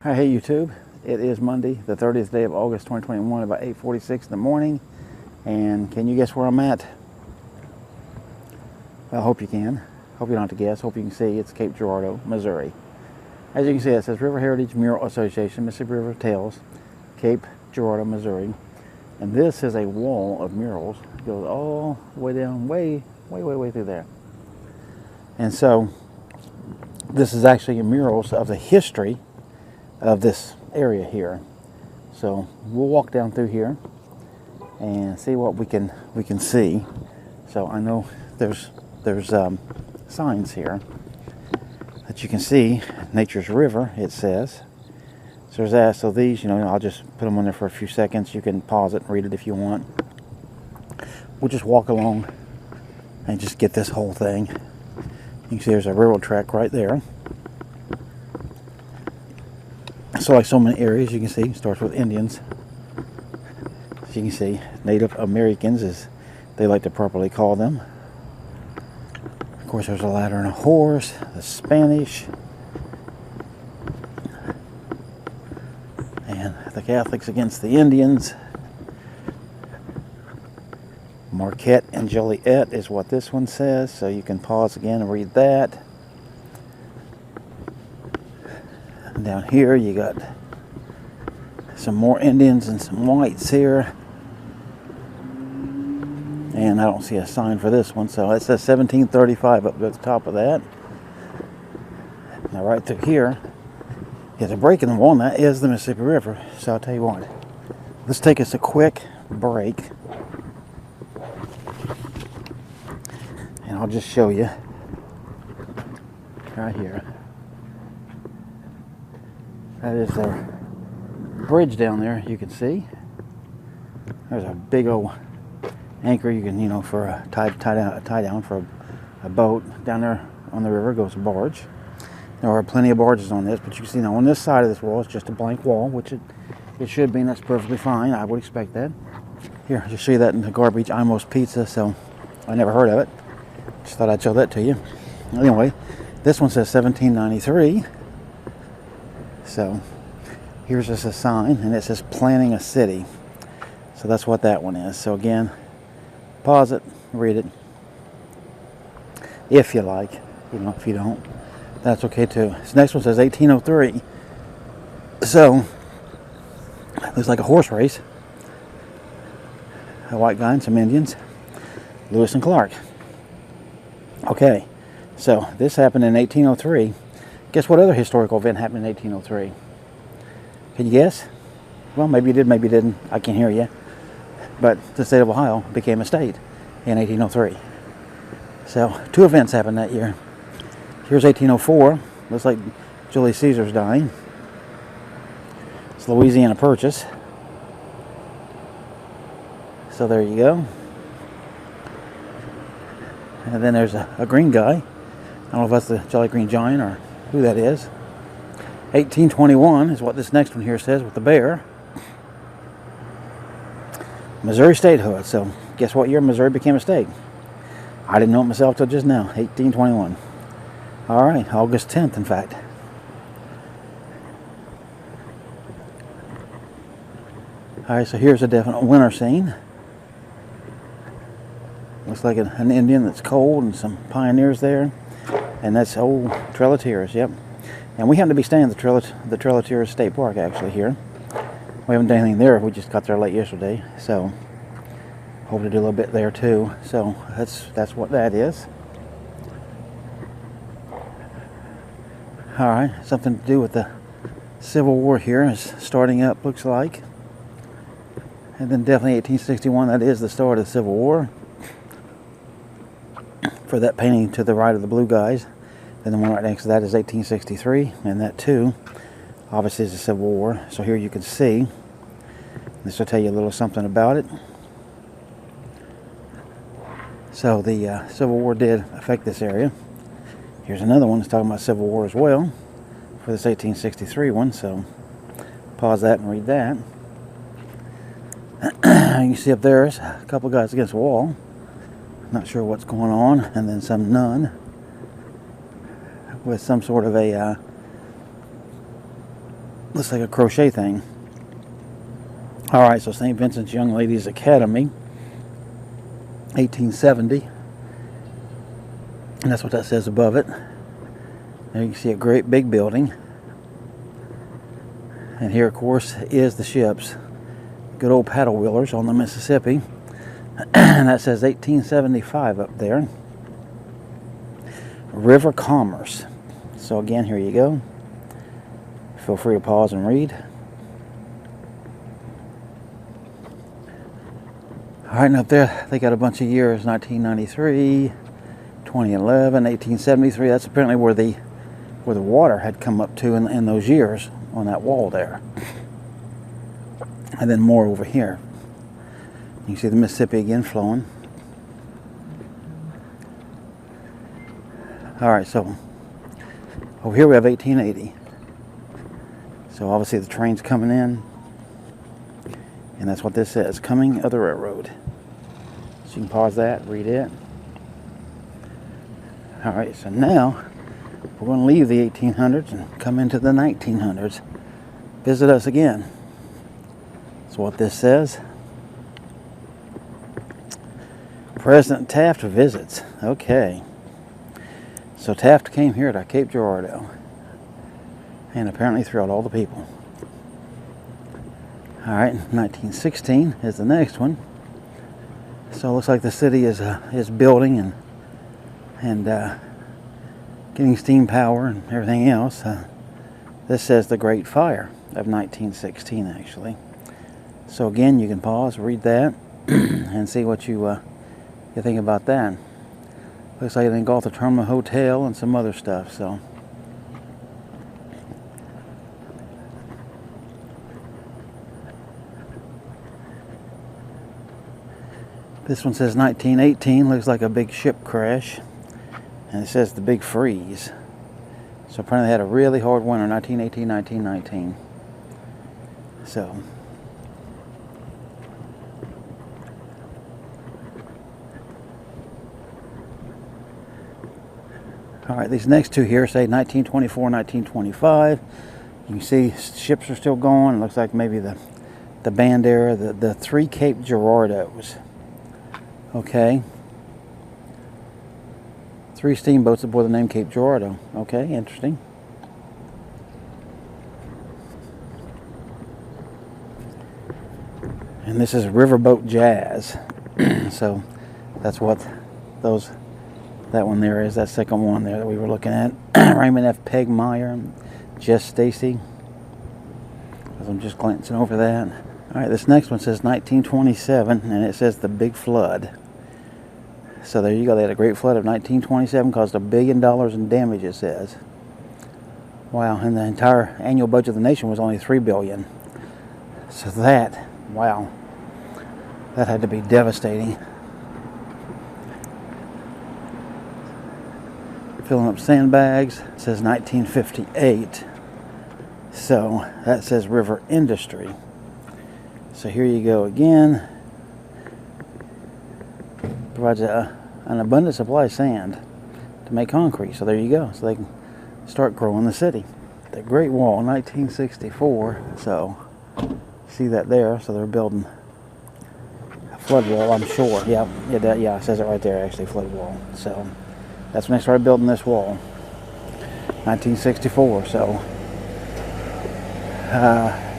Hi, hey YouTube. It is Monday, the 30th day of August 2021, about 8:46 in the morning. And can you guess where I'm at? Well, I hope you can. Hope you don't have to guess. Hope you can see. It's Cape Girardeau, Missouri. As you can see, it says River Heritage Mural Association, Mississippi River Tales, Cape Girardeau, Missouri. And this is a wall of murals. It goes all the way down, way through there. And so, this is actually murals of the history of this area here. So we'll walk down through here and see what we can see. So I know there's signs here that you can see. Nature's River, it says. So there's that. So these, I'll just put them on there for a few seconds. You can pause it and read it if you want. We'll just walk along and just get this whole thing. You can see there's a railroad track right there. So like so many areas, you can see, it starts with Indians. As you can see, Native Americans, as they like to properly call them. Of course, there's a ladder and a horse, the Spanish, and the Catholics against the Indians. Marquette and Joliet is what this one says, so you can pause again and read that. Down here you got some more Indians and some whites here, and I don't see a sign for this one, so it says 1735 up at the top of that. Now right through here is a break in the wall, and that is the Mississippi River. So I'll tell you what, let's take us a quick break and I'll just show you right here. That is their bridge down there, you can see. There's a big old anchor you can, for a tie down for a boat. Down there on the river goes a barge. There are plenty of barges on this, but you can see now on this side of this wall, it's just a blank wall, which it should be, and that's perfectly fine. I would expect that. Here, I'll just show you that in the garbage Imo's Pizza, so I never heard of it. Just thought I'd show that to you. Anyway, this one says 1793. So here's just a sign, and it says planning a city. So that's what that one is. So again, pause it, read it. If you like, if you don't, that's okay too. This next one says 1803. So looks like a horse race. A white guy and some Indians. Lewis and Clark. Okay, so this happened in 1803. Guess what other historical event happened in 1803? Can you guess? Well, maybe you did, maybe you didn't. I can't hear you. But the state of Ohio became a state in 1803. So, two events happened that year. Here's 1804. Looks like Julius Caesar's dying. It's Louisiana Purchase. So there you go. And then there's a green guy. I don't know if that's the Jolly Green Giant or who that is. 1821 is what this next one here says with the bear. Missouri statehood. So guess what year Missouri became a state? I didn't know it myself till just now. 1821. All right, August 10th, in fact. All right, so here's a definite winter scene. Looks like an Indian that's cold and some pioneers there. And that's old Trail-a-Tears, yep. And we happen to be staying at the Trail-a-Tears State Park, actually, here. We haven't done anything there. We just got there late yesterday. So, hope to do a little bit there, too. So, that's what that is. Alright, something to do with the Civil War here is starting up, looks like. And then definitely 1861, that is the start of the Civil War. For that painting to the right of the blue guys. Then the one right next to that is 1863, and that too obviously is the Civil War. So here you can see, this will tell you a little something about it. So the Civil War did affect this area. Here's another one that's talking about Civil War as well, for this 1863 one, so pause that and read that. You can see up there's a couple guys against the wall. Not sure what's going on, and then some nun with some sort of a Looks like a crochet thing. All right, so St. Vincent's Young Ladies Academy, 1870. And that's what that says above it. There you can see a great big building. And here, of course, is the ships. Good old paddle wheelers on the Mississippi. And that says 1875 up there. River Commerce. So again, here you go. Feel free to pause and read. All right, and up there, they got a bunch of years. 1993, 2011, 1873. That's apparently where the water had come up to in those years on that wall there. And then more over here. You can see the Mississippi again flowing. All right, so over here we have 1880. So obviously the train's coming in. And that's what this says, coming of the railroad. So you can pause that, read it. All right, so now we're going to leave the 1800s and come into the 1900s. Visit us again. That's what this says. President Taft visits. Okay. So Taft came here to Cape Girardeau and apparently threw out all the people. All right, 1916 is the next one. So it looks like the city is building and getting steam power and everything else. This says the Great Fire of 1916, actually. So again, you can pause, read that, and see what you think about that. Looks like it engulfed the Terminal Hotel and some other stuff. So. This one says 1918, looks like a big ship crash. And it says the Big Freeze. So apparently they had a really hard winter, 1918, 1919. So. All right, these next two here say 1924, 1925. You can see ships are still going. It looks like maybe the band era, the three Cape Girardeaus. Okay. 3 steamboats aboard the name Cape Girardeau. Okay, interesting. And this is Riverboat Jazz. So that's what that one there is, that second one there that we were looking at. Raymond F. Pegmeyer, Jess Stacy. I'm just glancing over that. All right, this next one says 1927, and it says the Big Flood. So there you go. They had a great flood of 1927, caused $1 billion in damage, it says. Wow, and the entire annual budget of the nation was only $3 billion. So that, wow, that had to be devastating. Filling up sandbags. It says 1958. So that says River Industry. So here you go again. Provides an abundant supply of sand to make concrete. So there you go. So they can start growing the city. The Great Wall, 1964. So see that there. So they're building a flood wall, I'm sure. Yeah, it says it right there, actually, flood wall. So that's when they started building this wall. 1964. So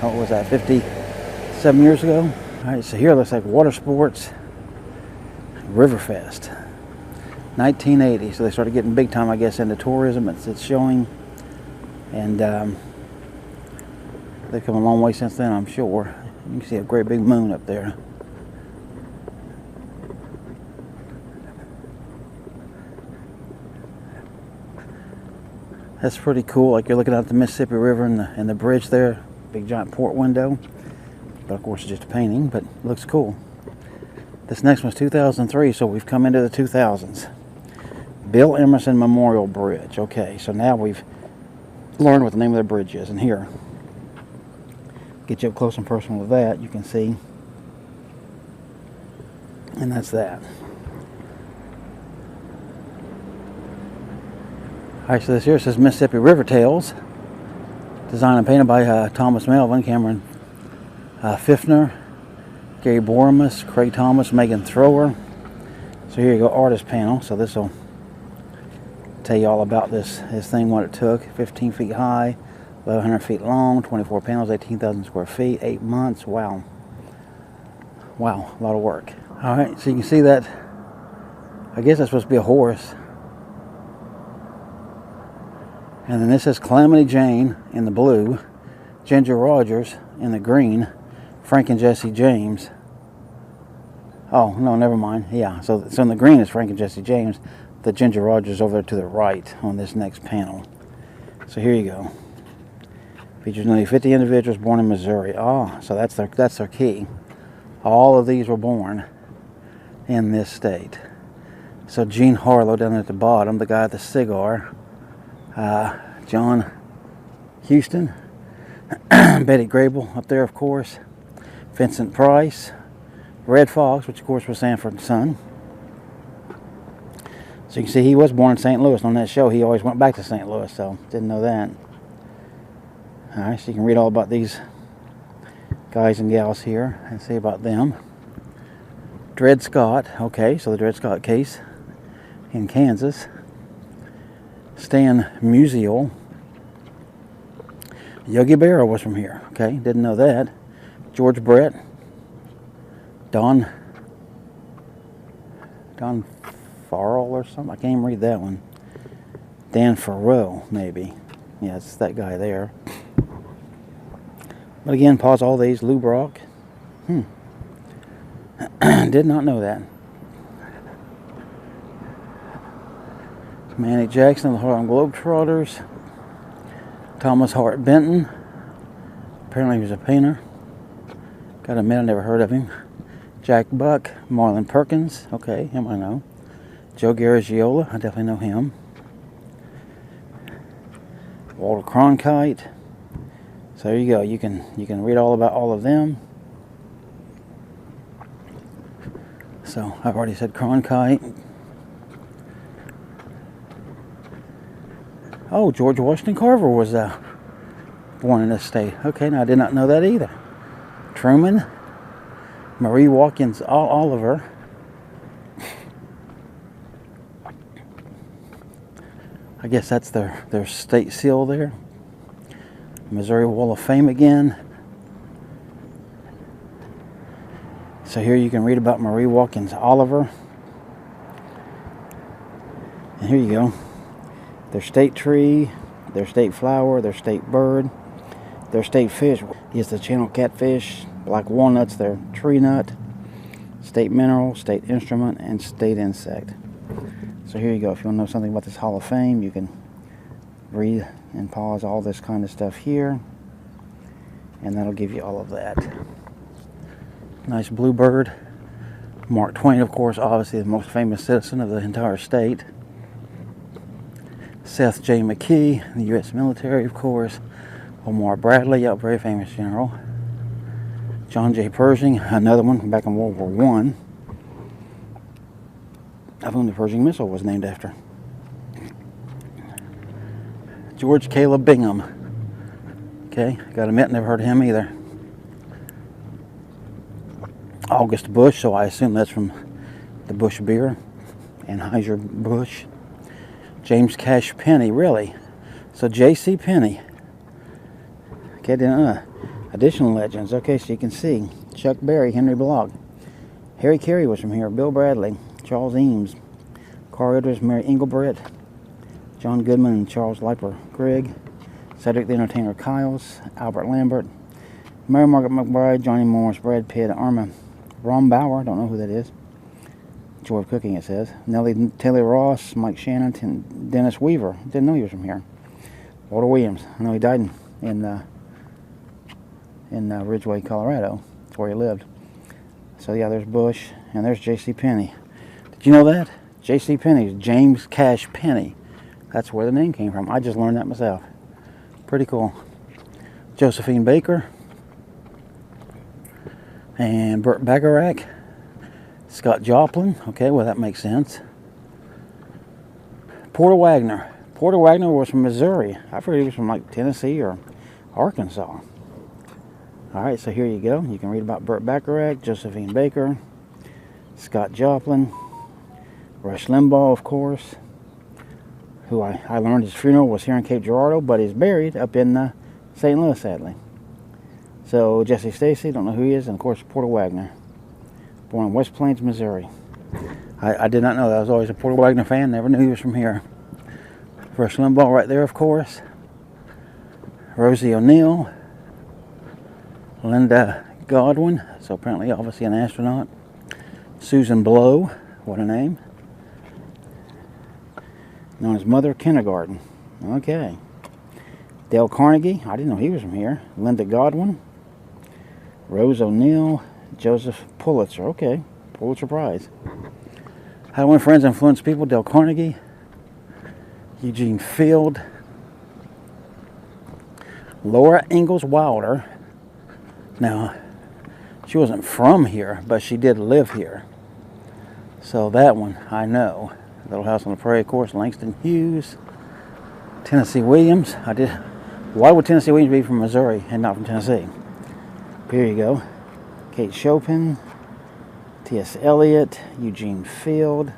what was that, 57 years ago? All right, so here it looks like water sports, Riverfest, 1980. So they started getting big time, I guess, into tourism. It's showing, and they've come a long way since then, I'm sure. You can see a great big moon up there. That's pretty cool. Like you're looking out the Mississippi River and the bridge there, big giant port window. But of course it's just a painting, but it looks cool. This next one's 2003, so we've come into the 2000s. Bill Emerson Memorial Bridge. Okay, so now we've learned what the name of the bridge is. And here, get you up close and personal with that, you can see. And that's that. All right, so this here says Mississippi River Tales, Designed and painted by Thomas Melvin, Cameron Fiffner, Gary Bormus, Craig Thomas, Megan Thrower. So here you go, artist panel. So this will tell you all about this thing, what it took. 15 feet high, 1,100 feet long, 24 panels, 18,000 square feet, 8 months. Wow. Wow, a lot of work. All right, so you can see that. I guess that's supposed to be a horse. And then this is Calamity Jane in the blue, Ginger Rogers in the green, Frank and Jesse James. Oh, no, never mind. Yeah, so in the green is Frank and Jesse James. The Ginger Rogers over there to the right on this next panel. So here you go. Features nearly 50 individuals born in Missouri. Oh, so that's their key. All of these were born in this state. So Gene Harlow down at the bottom, the guy with the cigar. John Houston. Betty Grable up there, of course. Vincent Price. Red Fox, which of course was Sanford's son. So you can see he was born in St. Louis. On that show, he always went back to St. Louis, so didn't know that. Alright, so you can read all about these guys and gals here and see about them. Dred Scott, okay, so the Dred Scott case in Kansas. Stan Musial. Yogi Berra was from here, okay, didn't know that. George Brett. Don Farrell or something, I can't even read that one. Dan Farrell, maybe. Yeah, it's that guy there. But again, pause all these. Lou Brock. Did not know that. Manny Jackson, the Harlem Globetrotters. Thomas Hart Benton. Apparently he was a painter. Gotta admit, I never heard of him. Jack Buck. Marlon Perkins. Okay, him I know. Joe Garagiola. I definitely know him. Walter Cronkite. So there you go. You can read all about all of them. So I've already said Cronkite. Oh, George Washington Carver was born in this state. Okay, now I did not know that either. Truman, Marie Watkins Oliver. I guess that's their state seal there. Missouri Wall of Fame again. So here you can read about Marie Watkins Oliver. And here you go. Their state tree, their state flower, their state bird, their state fish is the channel catfish, black walnuts, their tree nut, state mineral, state instrument, and state insect. So here you go. If you want to know something about this Hall of Fame, you can read and pause all this kind of stuff here, and that'll give you all of that. Nice bluebird. Mark Twain, of course, obviously the most famous citizen of the entire state. Seth J. McKee, the U.S. military, of course. Omar Bradley, a very famous general. John J. Pershing, another one back in World War I, of whom the Pershing missile was named after. George Caleb Bingham. Okay, gotta admit, never heard of him either. August Bush, so I assume that's from the Bush beer. Anheuser-Busch. James Cash Penney, really? So J.C. Penney. Okay, then additional legends. Okay, so you can see Chuck Berry, Henry Block. Harry Carey was from here. Bill Bradley, Charles Eames, Carl Edwards, Mary Engelbrett, John Goodman, and Charles Leiper Grigg, Cedric the Entertainer Kyles, Albert Lambert, Mary Margaret McBride, Johnny Morris, Brad Pitt, Ron Bauer, don't know who that is. Joy of Cooking, it says. Nellie Taylor Ross, Mike Shannon, and Dennis Weaver. Didn't know he was from here. Walter Williams. I know he died in Ridgeway, Colorado. That's where he lived. So yeah, there's Bush, and there's J.C. Penney. Did you know that? J.C. Penney is James Cash Penney. That's where the name came from. I just learned that myself. Pretty cool. Josephine Baker. And Burt Bacharach. Scott Joplin. Okay, well that makes sense. Porter Wagner. Porter Wagner was from Missouri. I figured he was from like Tennessee or Arkansas. All right, so here you go. You can read about Burt Bacharach, Josephine Baker, Scott Joplin, Rush Limbaugh, of course, who I learned his funeral was here in Cape Girardeau, but he's buried up in St. Louis, sadly. So Jesse Stacy, don't know who he is, and of course Porter Wagner, born in West Plains, Missouri. I did not know that. I was always a Porter Wagner fan, never knew he was from here. Rush Limbaugh right there, of course. Rosie O'Neill, Linda Godwin, so apparently obviously an astronaut. Susan Blow, what a name. Known as Mother Kindergarten. Okay. Dale Carnegie, I didn't know he was from here. Linda Godwin. Rose O'Neill. Joseph Pulitzer, okay. Pulitzer Prize. How to Win Friends and Influence People, Dale Carnegie. Eugene Field. Laura Ingalls Wilder. Now, she wasn't from here, but she did live here. So that one, I know. Little House on the Prairie, of course. Langston Hughes. Tennessee Williams. Why would Tennessee Williams be from Missouri and not from Tennessee? Here you go. Kate Chopin. T.S. Eliot. Eugene Field.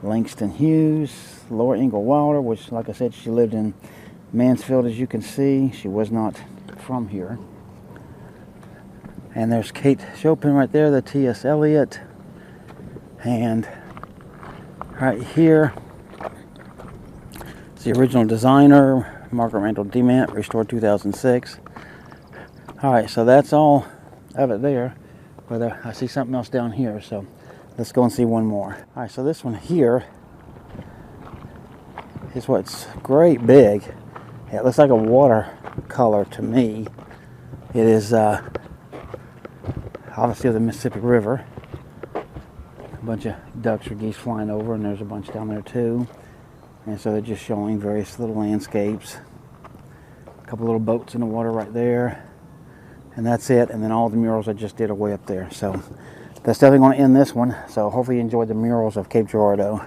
Langston Hughes. Laura Ingalls Wilder, which, like I said, she lived in Mansfield, as you can see. She was not from here. And there's Kate Chopin right there, the T.S. Eliot. And right here, it's the original designer, Margaret Randall Demant, restored 2006. All right, so that's all of it there. But I see something else down here, so let's go and see one more. All right, so this one here is what's great big. It looks like a watercolor to me. It is obviously the Mississippi River. A bunch of ducks or geese flying over, and there's a bunch down there too. And so they're just showing various little landscapes. A couple little boats in the water right there. And that's it. And then all the murals I just did are way up there. So that's definitely going to end this one. So hopefully you enjoyed the murals of Cape Girardeau.